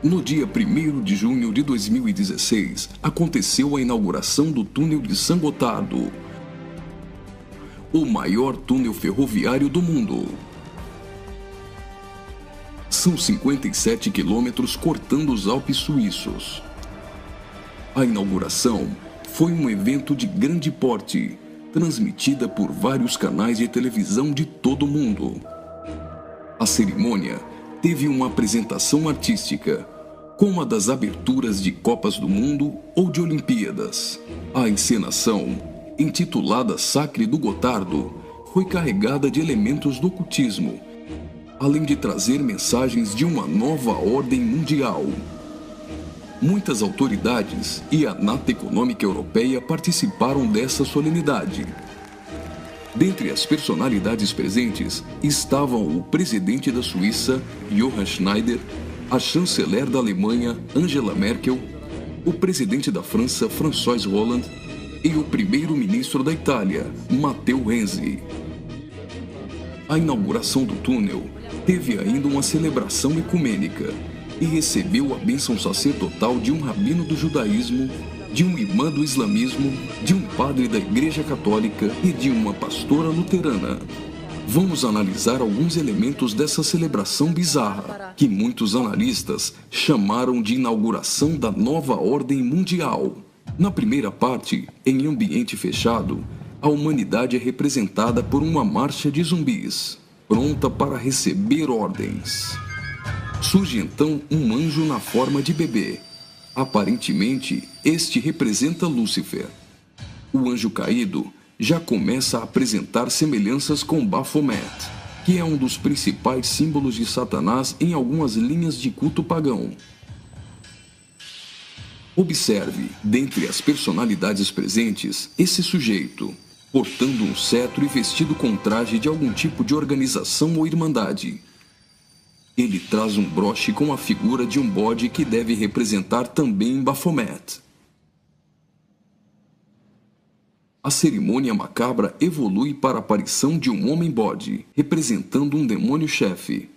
No dia 1º de junho de 2016, aconteceu a inauguração do túnel de San Gotardo, o maior túnel ferroviário do mundo. São 57 quilômetros cortando os Alpes suíços. A inauguração foi um evento de grande porte, transmitida por vários canais de televisão de todo o mundo. A cerimônia teve uma apresentação artística, como a das aberturas de Copas do Mundo ou de Olimpíadas. A encenação, intitulada Sacre do Gotardo, foi carregada de elementos do ocultismo, além de trazer mensagens de uma nova ordem mundial. Muitas autoridades e a Nata Econômica Europeia participaram dessa solenidade. Dentre as personalidades presentes estavam o presidente da Suíça, Johann Schneider, a chanceler da Alemanha, Angela Merkel, o presidente da França, François Hollande, e o primeiro-ministro da Itália, Matteo Renzi. A inauguração do túnel teve ainda uma celebração ecumênica e recebeu a bênção sacerdotal de um rabino do judaísmo, de um imã do islamismo, de um padre da Igreja Católica e de uma pastora luterana. Vamos analisar alguns elementos dessa celebração bizarra, que muitos analistas chamaram de inauguração da nova ordem mundial. Na primeira parte, em ambiente fechado, a humanidade é representada por uma marcha de zumbis, pronta para receber ordens. Surge então um anjo na forma de bebê. Aparentemente, este representa Lúcifer. O anjo caído já começa a apresentar semelhanças com Baphomet, que é um dos principais símbolos de Satanás em algumas linhas de culto pagão. Observe, dentre as personalidades presentes, esse sujeito, portando um cetro e vestido com traje de algum tipo de organização ou irmandade. Ele traz um broche com a figura de um bode que deve representar também Baphomet. A cerimônia macabra evolui para a aparição de um homem-bode, representando um demônio-chefe.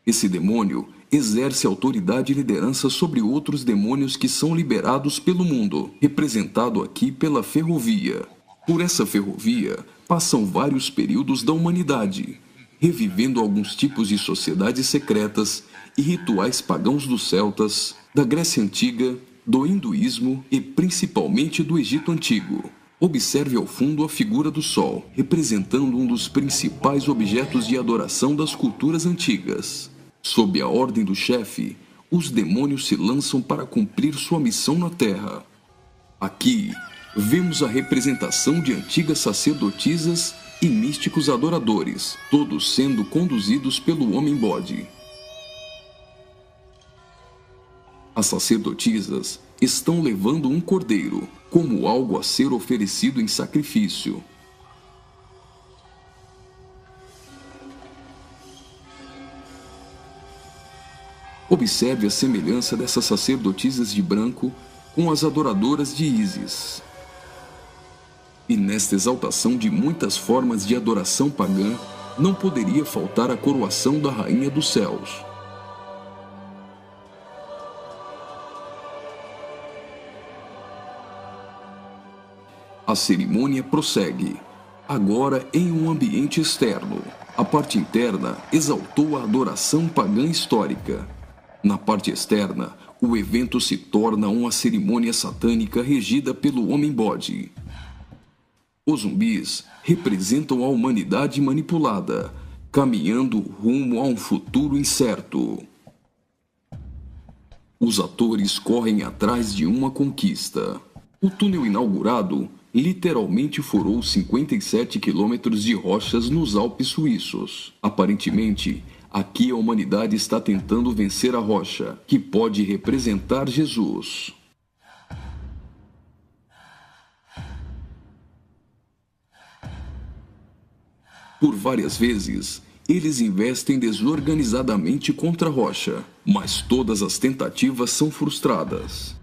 Esse demônio exerce autoridade e liderança sobre outros demônios que são liberados pelo mundo, representado aqui pela ferrovia. Por essa ferrovia, passam vários períodos da humanidade, revivendo alguns tipos de sociedades secretas e rituais pagãos dos celtas, da Grécia Antiga, do hinduísmo e principalmente do Egito Antigo. Observe ao fundo a figura do Sol, representando um dos principais objetos de adoração das culturas antigas. Sob a ordem do chefe, os demônios se lançam para cumprir sua missão na Terra. Aqui, vemos a representação de antigas sacerdotisas e místicos adoradores, todos sendo conduzidos pelo homem-bode. As sacerdotisas estão levando um cordeiro, como algo a ser oferecido em sacrifício. Observe a semelhança dessas sacerdotisas de branco com as adoradoras de Ísis. E nesta exaltação de muitas formas de adoração pagã, não poderia faltar a coroação da Rainha dos Céus. A cerimônia prossegue, agora em um ambiente externo. A parte interna exaltou a adoração pagã histórica. Na parte externa, o evento se torna uma cerimônia satânica regida pelo homem-bode. Os zumbis representam a humanidade manipulada, caminhando rumo a um futuro incerto. Os atores correm atrás de uma conquista. O túnel inaugurado literalmente furou 57 quilômetros de rochas nos Alpes suíços. Aparentemente, aqui a humanidade está tentando vencer a rocha, que pode representar Jesus. Por várias vezes, eles investem desorganizadamente contra a rocha, mas todas as tentativas são frustradas.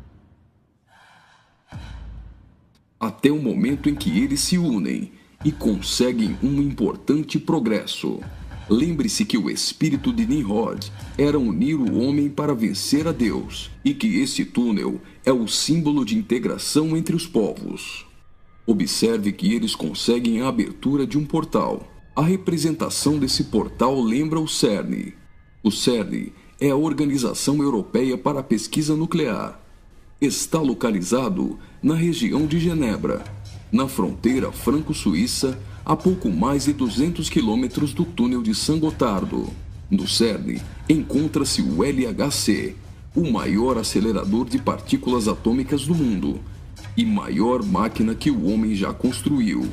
Até o momento em que eles se unem e conseguem um importante progresso. Lembre-se que o espírito de Nimrod era unir o homem para vencer a Deus, e que este túnel é o símbolo de integração entre os povos. Observe que eles conseguem a abertura de um portal. A representação desse portal lembra o CERN. O CERN é a Organização Europeia para a Pesquisa Nuclear. Está localizado na região de Genebra, na fronteira franco-suíça, a pouco mais de 200 quilômetros do túnel de Saint-Gothard. No CERN encontra-se o LHC, o maior acelerador de partículas atômicas do mundo e maior máquina que o homem já construiu.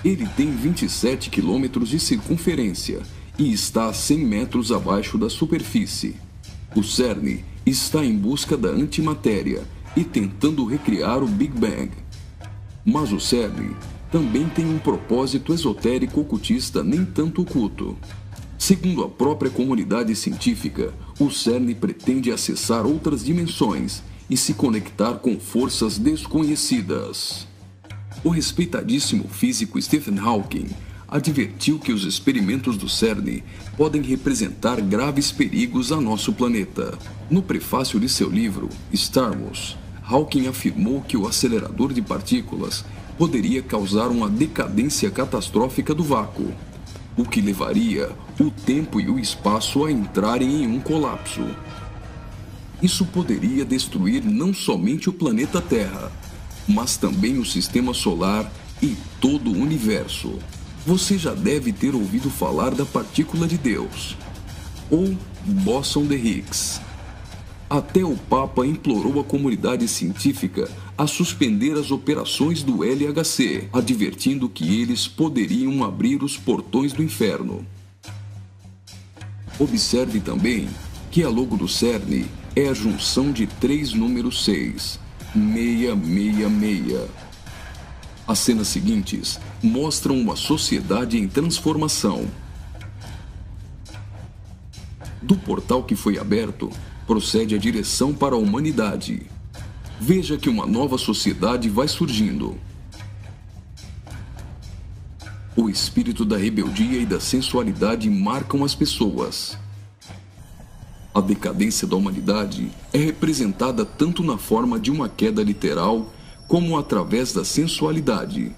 Ele tem 27 quilômetros de circunferência e está a 100 metros abaixo da superfície. O CERN está em busca da antimatéria e tentando recriar o Big Bang. Mas o CERN também tem um propósito esotérico ocultista nem tanto oculto. Segundo a própria comunidade científica, o CERN pretende acessar outras dimensões e se conectar com forças desconhecidas. O respeitadíssimo físico Stephen Hawking advertiu que os experimentos do CERN podem representar graves perigos a nosso planeta. No prefácio de seu livro, Stardust, Hawking afirmou que o acelerador de partículas poderia causar uma decadência catastrófica do vácuo, o que levaria o tempo e o espaço a entrarem em um colapso. Isso poderia destruir não somente o planeta Terra, mas também o sistema solar e todo o universo. Você já deve ter ouvido falar da partícula de Deus, ou bóson de Higgs. Até o Papa implorou à comunidade científica a suspender as operações do LHC, advertindo que eles poderiam abrir os portões do inferno. Observe também que a logo do CERN é a junção de 3 números 6, 666. As cenas seguintes mostram uma sociedade em transformação. Do portal que foi aberto, procede a direção para a humanidade. Veja que uma nova sociedade vai surgindo. O espírito da rebeldia e da sensualidade marcam as pessoas. A decadência da humanidade é representada tanto na forma de uma queda literal, como através da sensualidade.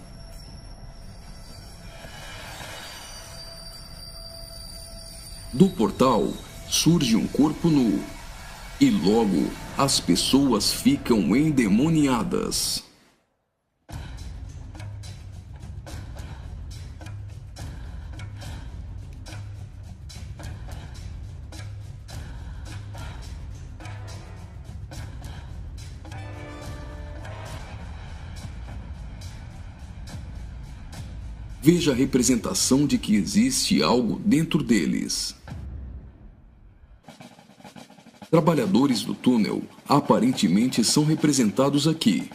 Do portal surge um corpo nu, e logo as pessoas ficam endemoniadas. Veja a representação de que existe algo dentro deles. Trabalhadores do túnel aparentemente são representados aqui,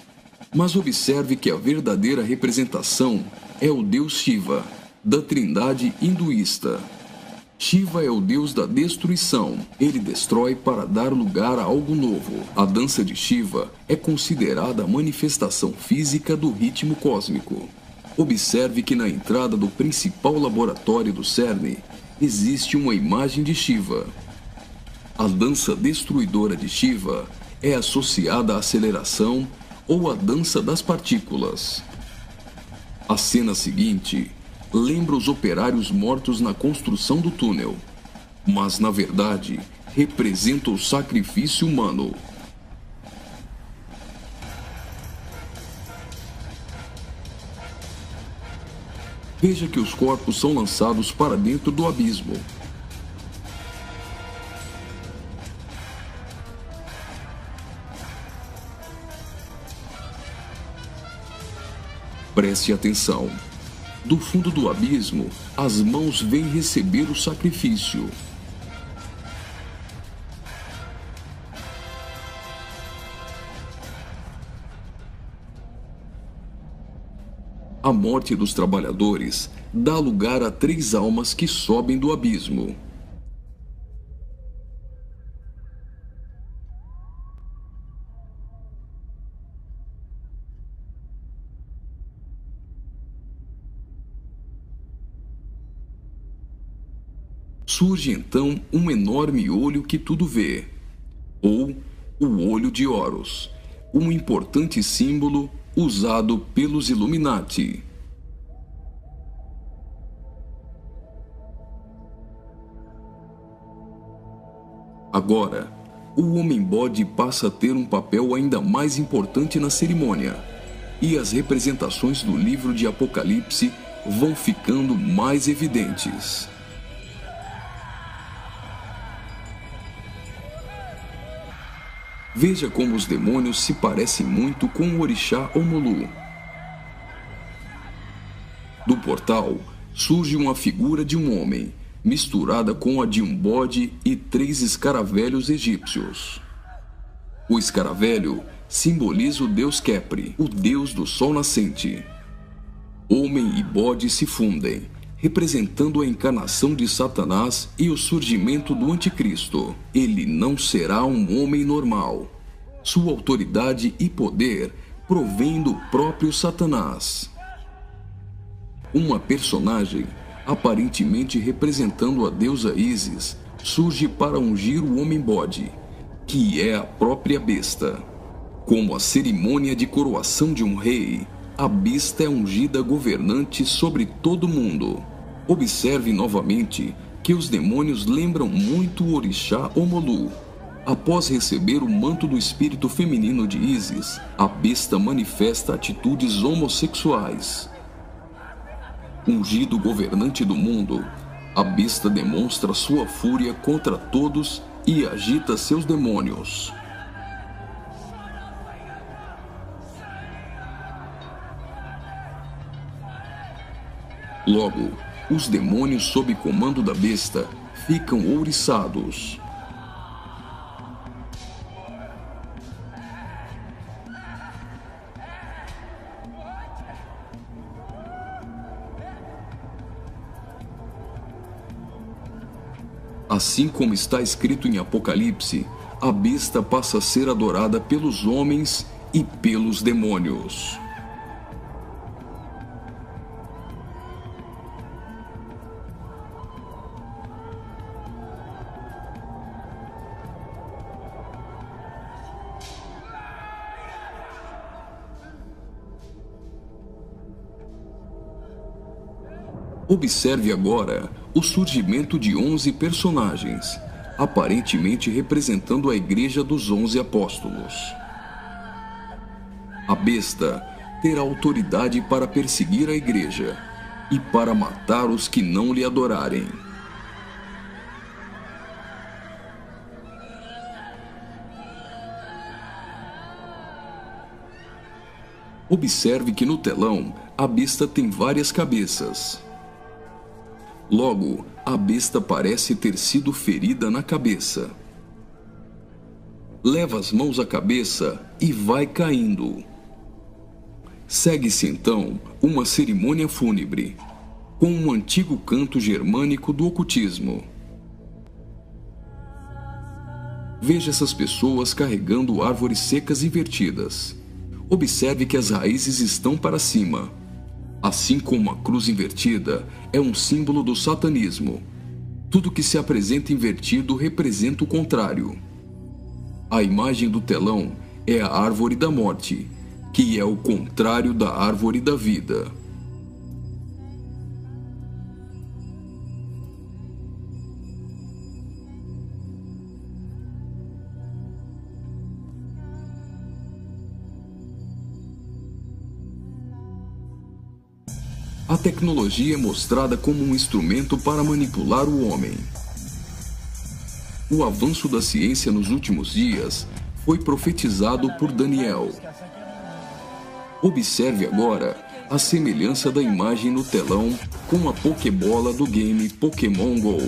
mas observe que a verdadeira representação é o deus Shiva, da trindade hinduísta. Shiva é o deus da destruição. Ele destrói para dar lugar a algo novo. A dança de Shiva é considerada a manifestação física do ritmo cósmico. Observe que na entrada do principal laboratório do CERN existe uma imagem de Shiva. A dança destruidora de Shiva é associada à aceleração ou à dança das partículas. A cena seguinte lembra os operários mortos na construção do túnel, mas na verdade representa o sacrifício humano. Veja que os corpos são lançados para dentro do abismo. Preste atenção. Do fundo do abismo, as mãos vêm receber o sacrifício. A morte dos trabalhadores dá lugar a 3 almas que sobem do abismo. surge então um enorme olho que tudo vê, ou o Olho de Horus, um importante símbolo usado pelos Illuminati. Agora, o Homem-Bode passa a ter um papel ainda mais importante na cerimônia, e as representações do livro de Apocalipse vão ficando mais evidentes. Veja como os demônios se parecem muito com o orixá Omolu. Do portal surge uma figura de um homem, misturada com a de um bode e 3 escaravelhos egípcios. O escaravelho simboliza o deus Khepri, o deus do sol nascente. Homem e bode se fundem, representando a encarnação de Satanás e o surgimento do Anticristo. Ele não será um homem normal. Sua autoridade e poder provém do próprio Satanás. Uma personagem, aparentemente representando a deusa Ísis, surge para ungir o Homem-Bode, que é a própria besta. Como a cerimônia de coroação de um rei, a besta é ungida governante sobre todo mundo. Observe novamente que os demônios lembram muito o orixá Omolu. Após receber o manto do espírito feminino de Ísis, a besta manifesta atitudes homossexuais. Ungido governante do mundo, a besta demonstra sua fúria contra todos e agita seus demônios. Logo, os demônios sob comando da besta ficam ouriçados. Assim como está escrito em Apocalipse, a besta passa a ser adorada pelos homens e pelos demônios. Observe agora o surgimento de 11 personagens, aparentemente representando a Igreja dos 11 Apóstolos. A besta terá autoridade para perseguir a Igreja e para matar os que não lhe adorarem. Observe que no telão a besta tem várias cabeças. Logo, a besta parece ter sido ferida na cabeça. Leva as mãos à cabeça e vai caindo. Segue-se então uma cerimônia fúnebre, com um antigo canto germânico do ocultismo. Veja essas pessoas carregando árvores secas invertidas. Observe que as raízes estão para cima. Assim como a cruz invertida é um símbolo do satanismo, tudo que se apresenta invertido representa o contrário. A imagem do telão é a árvore da morte, que é o contrário da árvore da vida. A tecnologia é mostrada como um instrumento para manipular o homem. O avanço da ciência nos últimos dias foi profetizado por Daniel. Observe agora a semelhança da imagem no telão com a Pokébola do game Pokémon Go.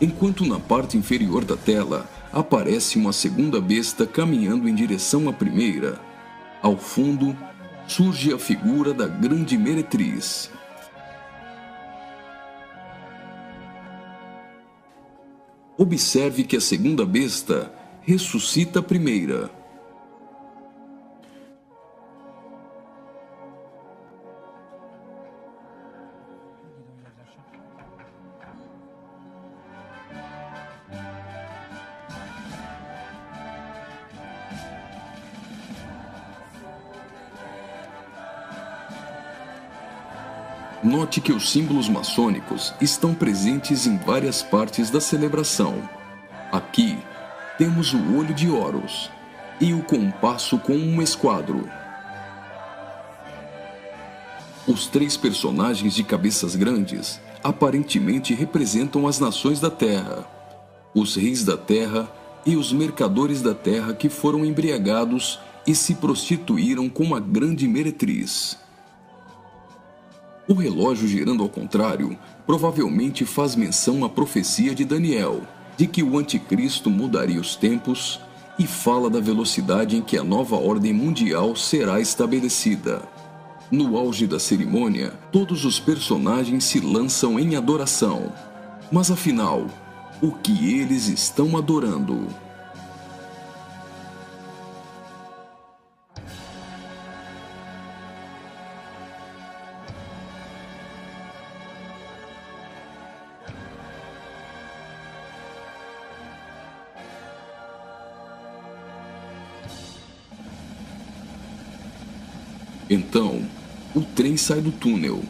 Enquanto na parte inferior da tela aparece uma segunda besta caminhando em direção à primeira, ao fundo surge a figura da Grande Meretriz. Observe que a segunda besta ressuscita a primeira. Note que os símbolos maçônicos estão presentes em várias partes da celebração. Aqui, temos o olho de Horus e o compasso com um esquadro. Os 3 personagens de cabeças grandes aparentemente representam as nações da Terra, os reis da Terra e os mercadores da Terra que foram embriagados e se prostituíram com uma grande meretriz. O relógio girando ao contrário provavelmente faz menção à profecia de Daniel, de que o anticristo mudaria os tempos, e fala da velocidade em que a nova ordem mundial será estabelecida. No auge da cerimônia, todos os personagens se lançam em adoração. Mas afinal, o que eles estão adorando? Então, o trem sai do túnel.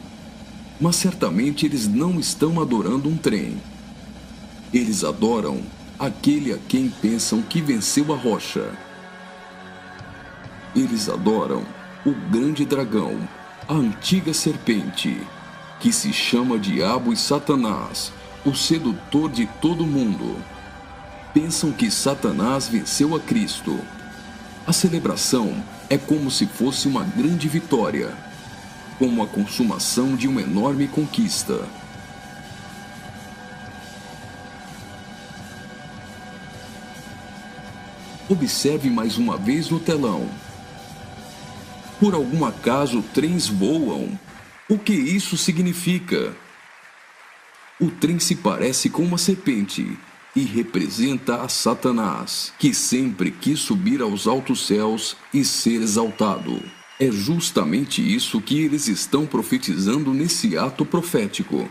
Mas certamente eles não estão adorando um trem. Eles adoram aquele a quem pensam que venceu a rocha. Eles adoram o grande dragão, a antiga serpente, que se chama Diabo e Satanás, o sedutor de todo mundo. Pensam que Satanás venceu a Cristo. A celebração é como se fosse uma grande vitória, como a consumação de uma enorme conquista. Observe mais uma vez no telão. Por algum acaso, trens voam? O que isso significa? O trem se parece com uma serpente e representa a Satanás, que sempre quis subir aos altos céus e ser exaltado. É justamente isso que eles estão profetizando nesse ato profético.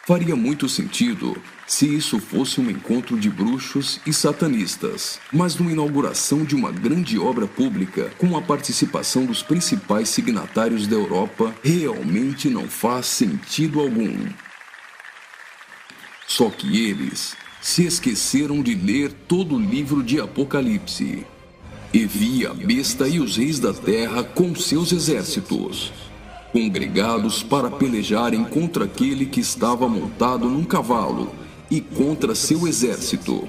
Faria muito sentido se isso fosse um encontro de bruxos e satanistas, mas numa inauguração de uma grande obra pública com a participação dos principais signatários da Europa, realmente não faz sentido algum. Só que eles se esqueceram de ler todo o livro de Apocalipse. E vi a besta e os reis da terra com seus exércitos, congregados para pelejarem contra aquele que estava montado num cavalo e contra seu exército.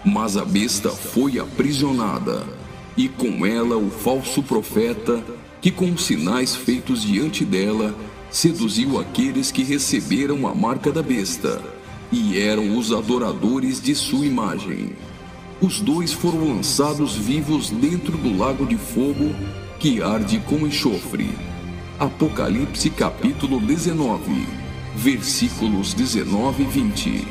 Mas a besta foi aprisionada, e com ela o falso profeta, que com os sinais feitos diante dela, seduziu aqueles que receberam a marca da besta, e eram os adoradores de sua imagem. Os 2 foram lançados vivos dentro do lago de fogo que arde com enxofre. Apocalipse capítulo 19, versículos 19 e 20.